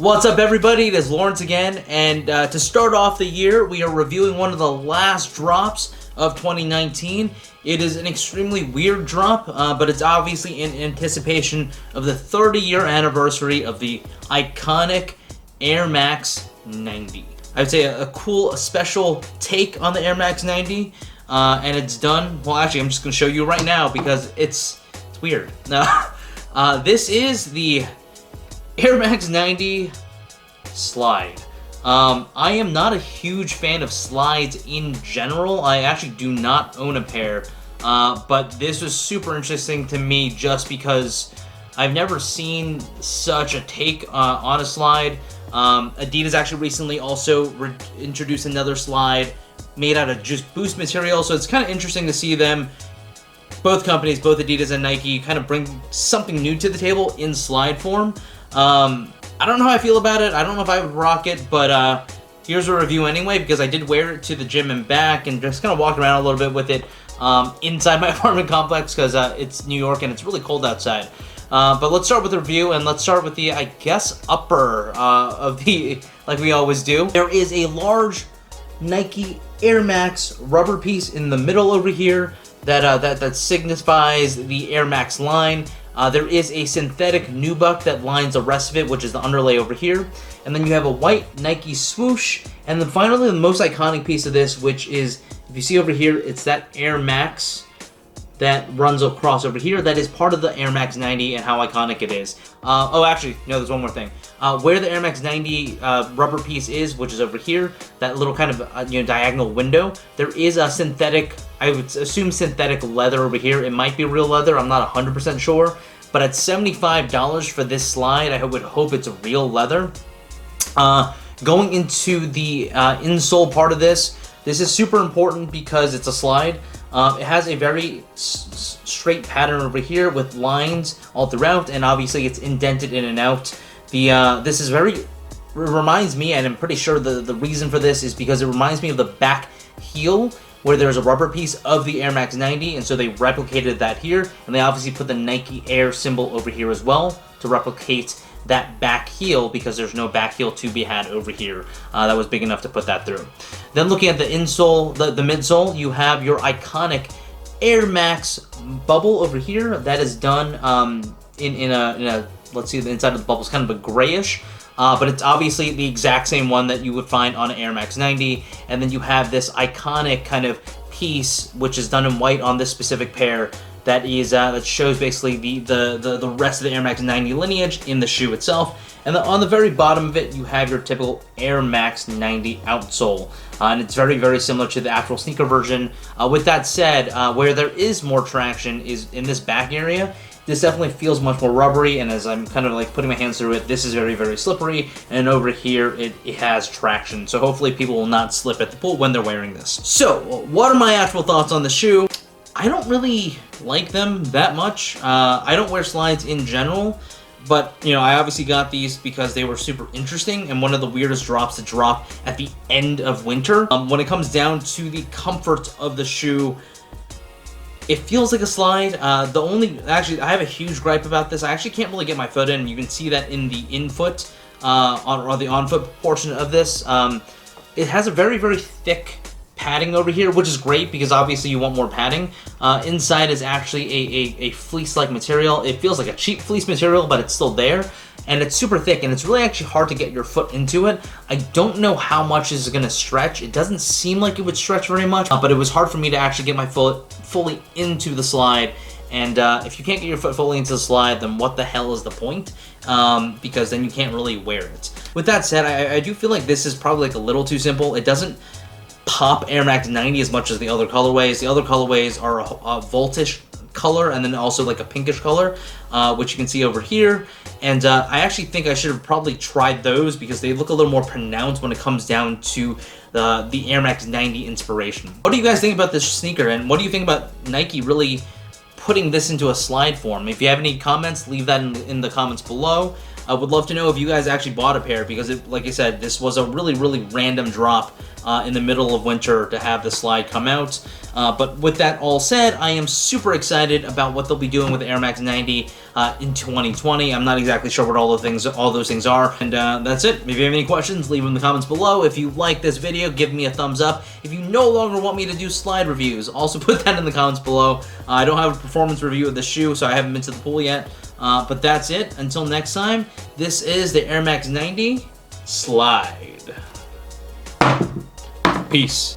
What's up, everybody? It is Lawrence again, and to start off the year, we are reviewing one of the last drops of 2019. It is an extremely weird drop, but it's obviously in anticipation of the 30-year anniversary of the iconic Air Max 90. I would say a cool, special take on the Air Max 90, and it's done. Well, actually, I'm just going to show you right now because it's weird. This is the Air Max 90 slide. I am not a huge fan of slides in general. I actually do not own a pair, but this was super interesting to me just because I've never seen such a take on a slide. Adidas actually recently also introduced another slide made out of just Boost material, so it's kind of interesting to see them, both companies, both Adidas and Nike, kind of bring something new to the table in slide form. I don't know how I feel about it. I don't know if I would rock it, but here's a review anyway, because I did wear it to the gym and back and just kind of walked around a little bit with it inside my apartment complex because it's New York and it's really cold outside. But let's start with the review, and let's start with the, I guess, upper of the, like we always do. There is a large Nike Air Max rubber piece in the middle over here that signifies the Air Max line. There is a synthetic nubuck that lines the rest of it, which is the underlay over here. And then you have a white Nike swoosh. And then finally, the most iconic piece of this, which is, if you see over here, it's that Air Max that runs across over here. That is part of the Air Max 90 and how iconic it is. Oh, actually, no, there's one more thing. Where the Air Max 90 rubber piece is, which is over here, that little kind of diagonal window, there is a synthetic, I would assume synthetic leather over here. It might be real leather, I'm not 100% sure. But at $75 for this slide, I would hope it's a real leather. Going into the insole part of this is super important because it's a slide. It has a very straight pattern over here with lines all throughout, and obviously it's indented in and out. This is reminds me, and I'm pretty sure the reason for this is because it reminds me of the back heel, where there's a rubber piece of the Air Max 90, and so they replicated that here, and they obviously put the Nike Air symbol over here as well to replicate that back heel, because there's no back heel to be had over here. That was big enough to put that through. Then looking at the insole, the midsole, you have your iconic Air Max bubble over here that is done in a, let's see, the inside of the bubble is kind of a grayish, but it's obviously the exact same one that you would find on an Air Max 90. And then you have this iconic kind of piece, which is done in white on this specific pair, that is that shows basically the rest of the Air Max 90 lineage in the shoe itself. And then on the very bottom of it, you have your typical Air Max 90 outsole, and it's very, very similar to the actual sneaker version. With that said, where there is more traction is in this back area. This definitely feels much more rubbery, and as I'm kind of like putting my hands through it, this is very, very slippery, and over here it has traction. So hopefully people will not slip at the pool when they're wearing this. So what are my actual thoughts on the shoe? I don't really like them that much. I don't wear slides in general, but I obviously got these because they were super interesting and one of the weirdest drops to drop at the end of winter. When it comes down to the comfort of the shoe, it feels like a slide. Actually, I have a huge gripe about this. I actually can't really get my foot in. You can see that in the infoot, or the on-foot portion of this. It has a very, very thick padding over here, which is great because obviously you want more padding. Inside is actually a fleece-like material. It feels like a cheap fleece material, but it's still there. And it's super thick, and it's really actually hard to get your foot into it. I don't know how much is going to stretch. It doesn't seem like it would stretch very much, but it was hard for me to actually get my foot fully into the slide. And if you can't get your foot fully into the slide, then what the hell is the point? Because then you can't really wear it. With that said, I do feel like this is probably like a little too simple. It doesn't pop Air Max 90 as much as the other colorways. The other colorways are a voltish color and then also like a pinkish color, which you can see over here. And I actually think I should have probably tried those because they look a little more pronounced when it comes down to the Air Max 90 inspiration. What do you guys think about this sneaker, and what do you think about Nike really putting this into a slide form? If you have any comments, leave that in the comments below. I would love to know if you guys actually bought a pair, because like I said, this was a really, really random drop in the middle of winter to have the slide come out. But with that all said, I am super excited about what they'll be doing with the Air Max 90 in 2020. I'm not exactly sure what all those things are. And that's it. If you have any questions, leave them in the comments below. If you like this video, give me a thumbs up. If you no longer want me to do slide reviews, also put that in the comments below. I don't have a performance review of the shoe, so I haven't been to the pool yet. But that's it. Until next time, this is the Air Max 90 Slide. Peace.